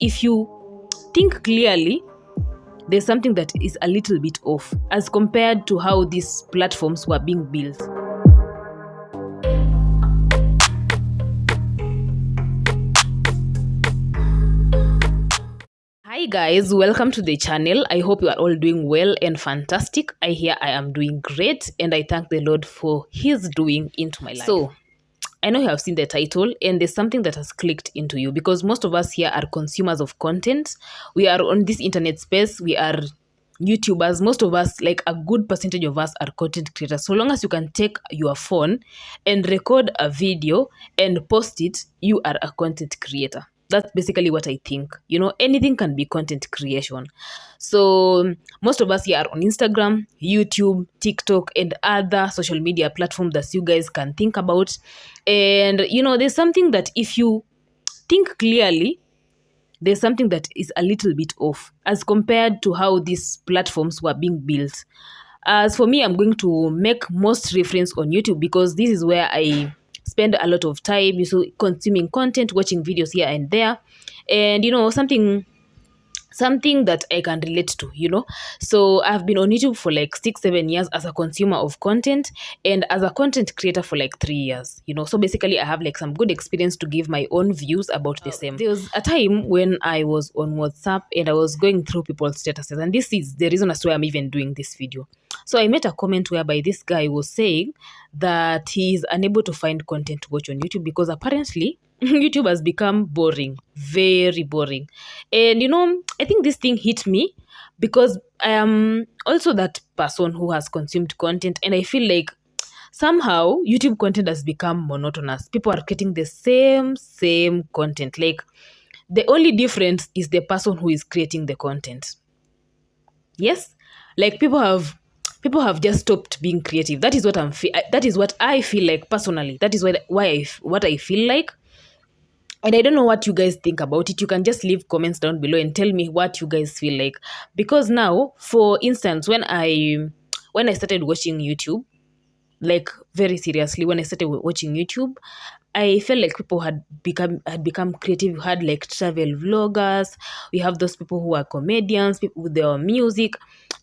if you think clearly, there's something that is a little bit off as compared to how these platforms were being built. Hi guys, welcome to the channel. I hope you are all doing well and fantastic. I am doing great, and I thank the Lord for his doing into my life. So I know you have seen the title, and there's something that has clicked into you because most of us here are consumers of content. We are on this internet space. We are YouTubers. Most of us, like a good percentage of us, are content creators. So long as you can take your phone and record a video and post it, you are a content creator. That's basically what I think. Anything can be content creation. So most of us here are on Instagram, YouTube, TikTok, and other social media platforms that you guys can think about. And, there's something that if you think clearly, there's something that is a little bit off as compared to how these platforms were being built. As for me, I'm going to make most reference on YouTube because this is where I spend a lot of time consuming content, watching videos here and there, and something that I can relate to. So I've been on YouTube for like 6-7 years as a consumer of content, and as a content creator for like 3 years. So basically I have like some good experience to give my own views about the same. There was a time when I was on WhatsApp and I was going through people's statuses, and this is the reason as to why I'm even doing this video. So I made a comment whereby this guy was saying that he is unable to find content to watch on YouTube because apparently YouTube has become boring, very boring. And I think this thing hit me because I am also that person who has consumed content, and I feel like somehow YouTube content has become monotonous. People are getting the same content. Like, the only difference is the person who is creating the content. Yes, like people have just stopped being creative. That is what that is what I feel like personally. That is what I feel like. And I don't know what you guys think about it. You can just leave comments down below and tell me what you guys feel like. Because now, for instance, when I started watching YouTube, like very seriously, when I started watching YouTube, I felt like people had become creative. We had like travel vloggers. We have those people who are comedians, people with their music.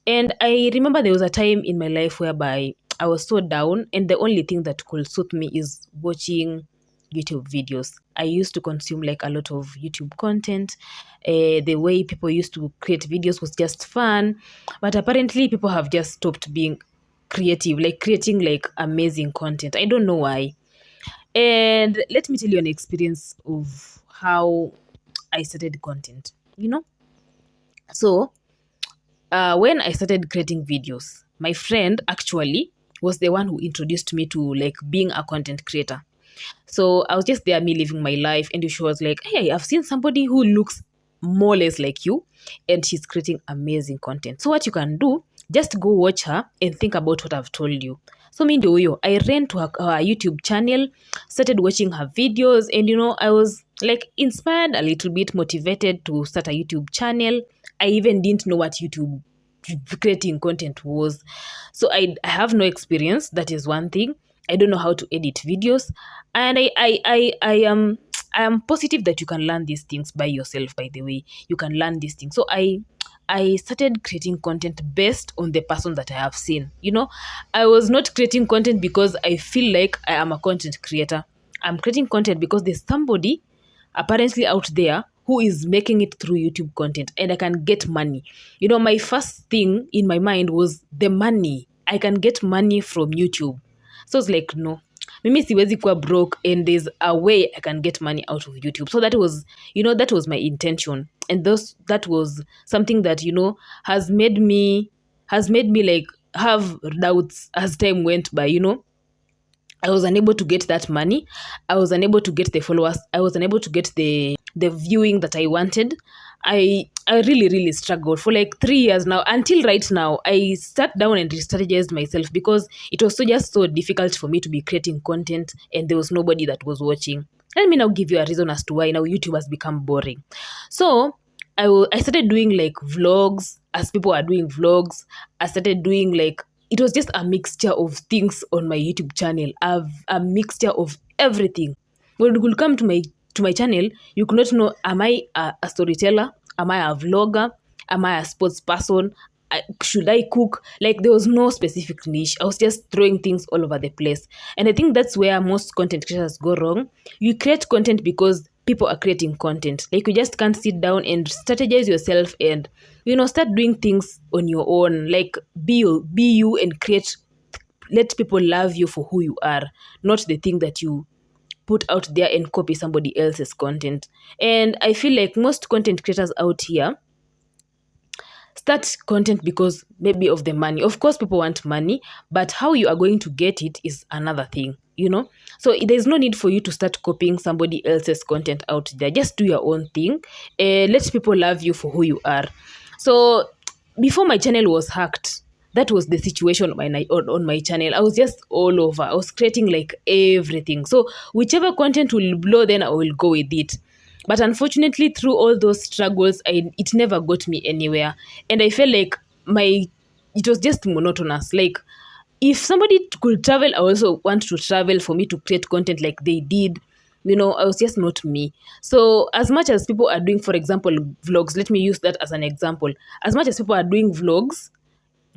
And I remember there was a time in my life whereby I was so down, and the only thing that could suit me is watching YouTube videos. I used to consume like a lot of YouTube content. The way people used to create videos was just fun, but apparently people have just stopped being creative, like creating like amazing content. I don't know why. And let me tell you an experience of how I started content. So when I started creating videos, my friend actually was the one who introduced me to like being a content creator. So I was just there, me living my life, and she was like, hey, I've seen somebody who looks more or less like you, and she's creating amazing content. So what you can do, just go watch her and think about what I've told you. So I ran to her YouTube channel, started watching her videos, and I was like inspired a little bit, motivated to start a YouTube channel. I even didn't know what YouTube creating content was. So I have no experience. That is one thing. I don't know how to edit videos, and I am positive that you can learn these things by yourself. By the way, you can learn these things. So I started creating content based on the person that I have seen. I was not creating content because I feel like I am a content creator. I'm creating content because there's somebody apparently out there who is making it through YouTube content, and I can get money. My first thing in my mind was the money. I can get money from YouTube. So it's like, no, mimi siwezi kuwa broke, and there's a way I can get money out of YouTube. So that was my intention, and that was something that has made me like have doubts as time went by. I was unable to get that money. I was unable to get the followers. I was unable to get the viewing that I wanted. I really, really struggled for like 3 years now. Until right now, I sat down and re-strategized myself because it was just so difficult for me to be creating content, and there was nobody that was watching. Let me now give you a reason as to why now YouTube has become boring. So I started doing like vlogs as people are doing vlogs. I started doing like, it was just a mixture of things on my YouTube channel. A mixture of everything. When it will come to my to my channel, you could not know, am I a storyteller? Am I a vlogger? Am I a sports person? Should I cook? Like, there was no specific niche. I was just throwing things all over the place. And I think that's where most content creators go wrong. You create content because people are creating content. Like, you just can't sit down and strategize yourself and, start doing things on your own. Like, be you and create, let people love you for who you are, not the thing that you put out there and copy somebody else's content. And I feel like most content creators out here start content because maybe of the money. Of course, people want money, but how you are going to get it is another thing. So there's no need for you to start copying somebody else's content out there. Just do your own thing and let people love you for who you are. So before my channel was hacked, that was the situation on my channel. I was just all over. I was creating like everything. So whichever content will blow, then I will go with it. But unfortunately, through all those struggles, it never got me anywhere. And I felt like it was just monotonous. Like, if somebody could travel, I also want to travel for me to create content like they did. I was just not me. So as much as people are doing, for example, vlogs, let me use that as an example. As much as people are doing vlogs,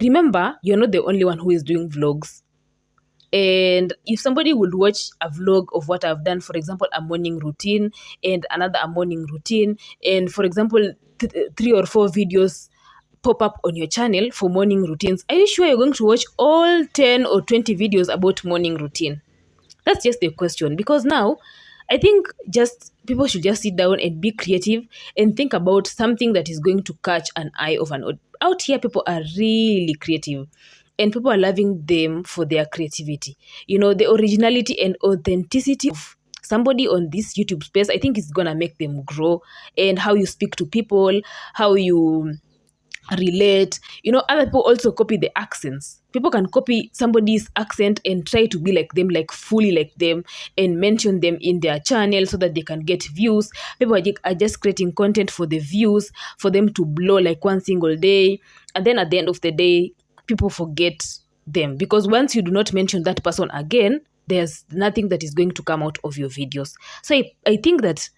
remember, you're not the only one who is doing vlogs. And if somebody would watch a vlog of what I've done, for example, a morning routine and another a morning routine, and for example, 3 or 4 videos pop up on your channel for morning routines, are you sure you're going to watch all 10 or 20 videos about morning routine? That's just the question. Because now, I think just people should just sit down and be creative and think about something that is going to catch an eye of an audience. Out here, people are really creative and people are loving them for their creativity. The originality and authenticity of somebody on this YouTube space, I think it's going to make them grow. And how you speak to people, how you relate. Other people also copy the accents. People can copy somebody's accent and try to be like them, like fully like them, and mention them in their channel so that they can get views. People are just creating content for the views, for them to blow like one single day. And then at the end of the day, people forget them, because once you do not mention that person again, there's nothing that is going to come out of your videos. So I think that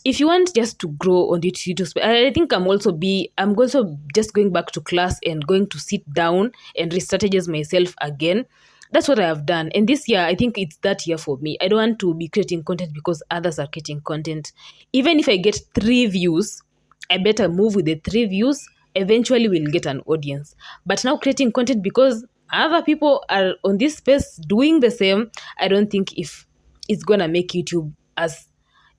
if you want just to grow on YouTube, I think I'm also just going back to class and going to sit down and re-strategize myself again. That's what I have done. And this year, I think it's that year for me. I don't want to be creating content because others are creating content. Even if I get 3 views, I better move with the 3 views. Eventually, we'll get an audience. But now creating content because other people are on this space doing the same, I don't think if it's going to make YouTube as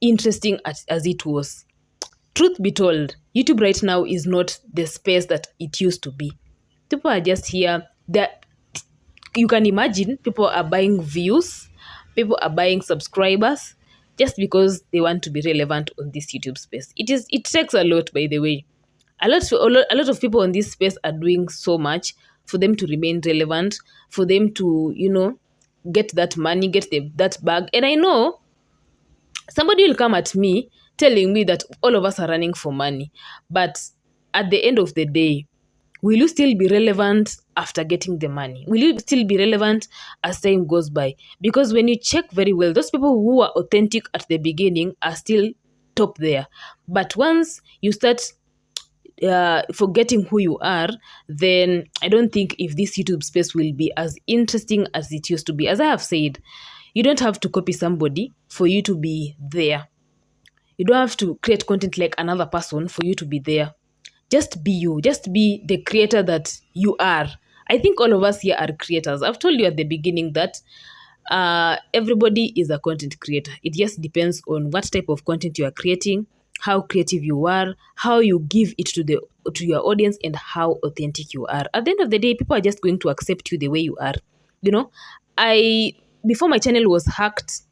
interesting as it was. Truth be told, YouTube right now is not the space that it used to be. People are just here. That you can imagine, people are buying views, people are buying subscribers just because they want to be relevant on this YouTube space. It takes a lot, by the way. A lot of people on this space are doing so much for them to remain relevant, for them to get that money, get that bag. And I know somebody will come at me telling me that all of us are running for money. But at the end of the day, will you still be relevant after getting the money? Will you still be relevant as time goes by? Because when you check very well, those people who are authentic at the beginning are still top there. But once you start forgetting who you are, then I don't think if this YouTube space will be as interesting as it used to be. As I have said, you don't have to copy somebody for you to be there. You don't have to create content like another person for you to be there. Just be you. Just be the creator that you are. I think all of us here are creators. I've told you at the beginning that everybody is a content creator. It just depends on what type of content you are creating, how creative you are, how you give it to your audience, and how authentic you are. At the end of the day, people are just going to accept you the way you are. Before my channel was hacked,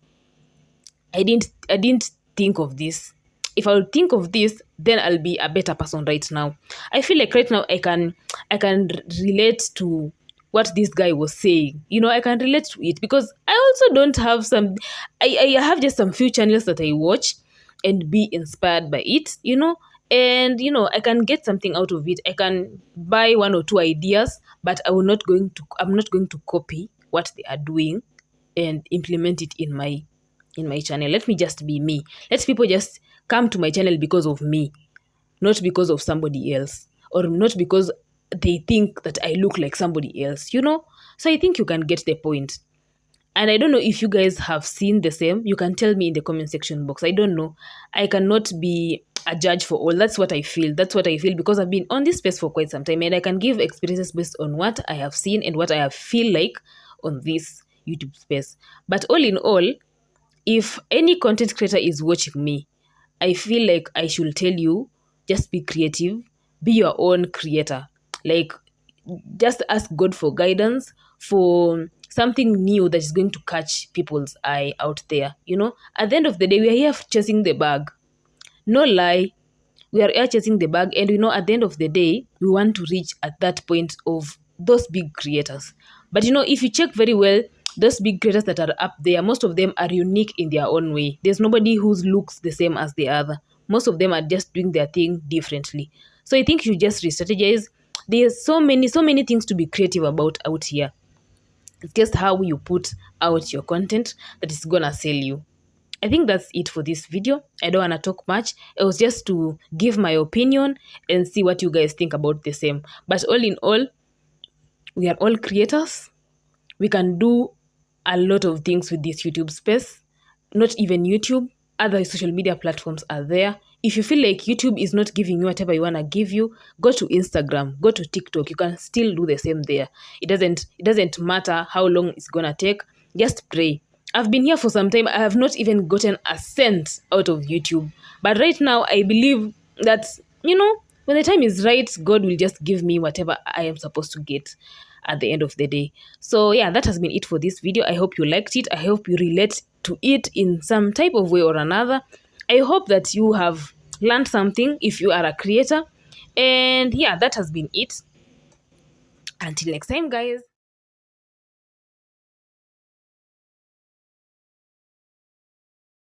I didn't think of this. If I would think of this, then I'll be a better person right now. I feel like right now I can relate to what this guy was saying. I can relate to it because I also don't have I have just some few channels that I watch and be inspired by it, and I can get something out of it. I can buy 1 or 2 ideas, but I'm not going to copy what they are doing and implement it in my in my channel. Let me just be me. Let people just come to my channel because of me, not because of somebody else, or not because they think that I look like somebody else, you know? So I think you can get the point. And I don't know if you guys have seen the same. You can tell me in the comment section box. I don't know. I cannot be a judge for all. That's what I feel. That's what I feel because I've been on this space for quite some time and I can give experiences based on what I have seen and what I have feel like on this YouTube space. But all in all, if any content creator is watching me, I feel like I should tell you, just be creative, be your own creator. Like, just ask God for guidance for something new that is going to catch people's eye out there. You know, at the end of the day, we are here chasing the bag. No lie, we are here chasing the bag, and we know at the end of the day, we want to reach at that point of those big creators. But you know, if you check very well, those big creators that are up there, most of them are unique in their own way. There's nobody who looks the same as the other. Most of them are just doing their thing differently. So I think you just re-strategize. There's so many things to be creative about out here. It's just how you put out your content that is gonna sell you. I think that's it for this video. I don't want to talk much. It was just to give my opinion and see what you guys think about the same. But all in all, we are all creators. We can do a lot of things with this YouTube space. Not even YouTube, other social media platforms are there. If you feel like YouTube is not giving you whatever you want to give you, go to Instagram, go to TikTok. You can still do the same there. It doesn't matter how long it's gonna take. Just pray. I've been here for some time. I have not even gotten a cent out of YouTube. But right now, I believe that, when the time is right, God will just give me whatever I am supposed to get at the end of the day. So yeah, that has been it for this video. I hope you liked it. I hope you relate to it in some type of way or another. I hope that you have learned something if you are a creator. And yeah, that has been it. Until next time, guys.